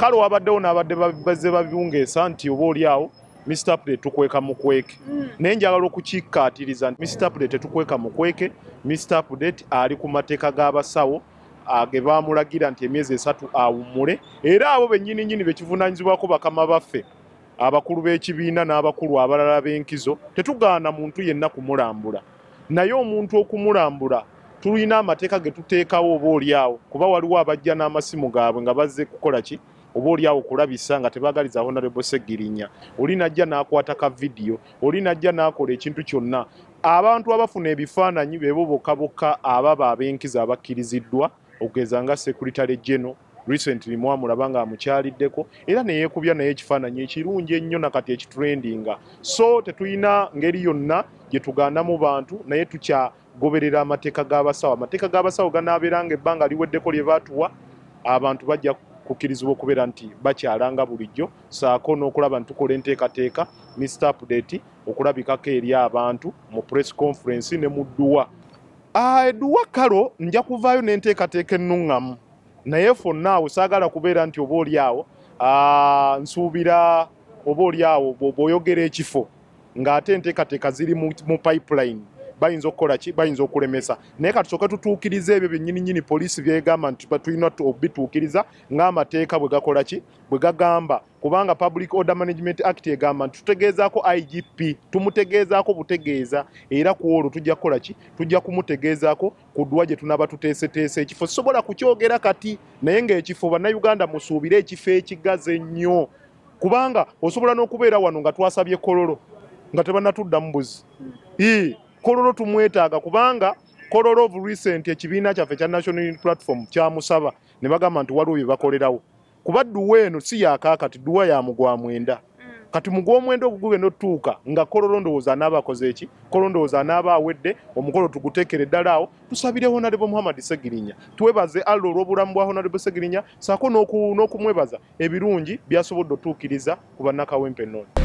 kale wabaddewo n'abadde bazze babungeesa nti oba oli awo Mr. Plate tukweka mukweke naye njagala okukikkaatiriza nti Mr. Plate tetukweka mukweke. Mr. Plate ali ku mateeka g'abasawo ge baamulagira nti emyezi 3 awummule, era abo bennyini bekivunaanyizibwako bakama baffe abakulu b'ekibiina n'abakulu abalala b'enkizo tetugaana muntu yenna kumulambula, naye omuntu okumulambula tulina amateeka ge tuteekawo oba oli awo, kuba waliwo abajja n'amasimu gaabwe nga bazze kukola ki oba oli awo kulabisa nga tebaagaliza Honorable Sseggirinya, oli najja n'akwata ka vidiyo, oli najja n'akola ekintu kyonna. Abantu abafuna ebifaananyi beebo bokka ababa ab'enkizo abakkiriziddwa okugeza nga Secretary General recently mwamulaba nga amukyaliddeko era ne yeekubya naye ekifaananyi ekirungi ennyo nakati ekitrendinga. So tetulina ngeri yonna gye tugaana mu bantu, naye tukyagoberera amateeka g'abasawo. Amateeka g'abasawo ganaabeeranga ebbanga liweddeko lye baatuwa, abantu bajja kukkirizibwa okubeera nti bakyalanga bulijjo, saako n'okulaba nti tukola enteekateeka Mr. Plate okulabikako eri abantu mu press conference ne mu dduwa. Edduwa kalo nja kuvaayo n'enteekateeka ennuŋŋamu, naye fonna awo saagala kubeera nti oba oli awo nsuubira oba oli awo bw'oyogera ekifo ng'ate enteekateeka ziri mu pipeline bayinza okukola ki, bayinza okulemesa. Naye katusooke tutuukirize ebyo byennyini poliisi byegamba nti tulina obituukiriza ng'amateeka bwe gakola ki, bwe gagamba, kubanga Public Order Management Act egamba nti tutegeezaako IGP, tumutegeezaako butegeeza, era ku olwo tujja kukola ki, tujja kumutegeezaako ku ddwa gye tunaba tuteeseteese ekifo. Sobola kukyogera kati, naye ng'ekifo bannayuganda musuubire ekifo ekigazi ennyo, kubanga osobola n'okubeera wano nga twasabye Kololo nga tebannatuddamu buzi. Kololo tumwetaaga kubanga Kololo of recent ekibiina kyaffe kya National Unity Platform kyamusaba ne bagamba nti waliwo bye bakolerawo, kuba dduwa eno si yakaakati, dduwa ya mugwa mwenda. Kati mugwa omwenda ogugenda otuuka nga Kololo ndowooza anaaba akoze eki, Kololo ndowooza anaaba awedde, omukolo tuguteekere ddala awo, tusabire Honorable Muhammad Sseggirinya, twebaze Allah olw'obulamu bwa Honorable Sseggirinya, saako n'okumwebaza ebirungi by'asobodde otuukiriza ku bannakawempe North.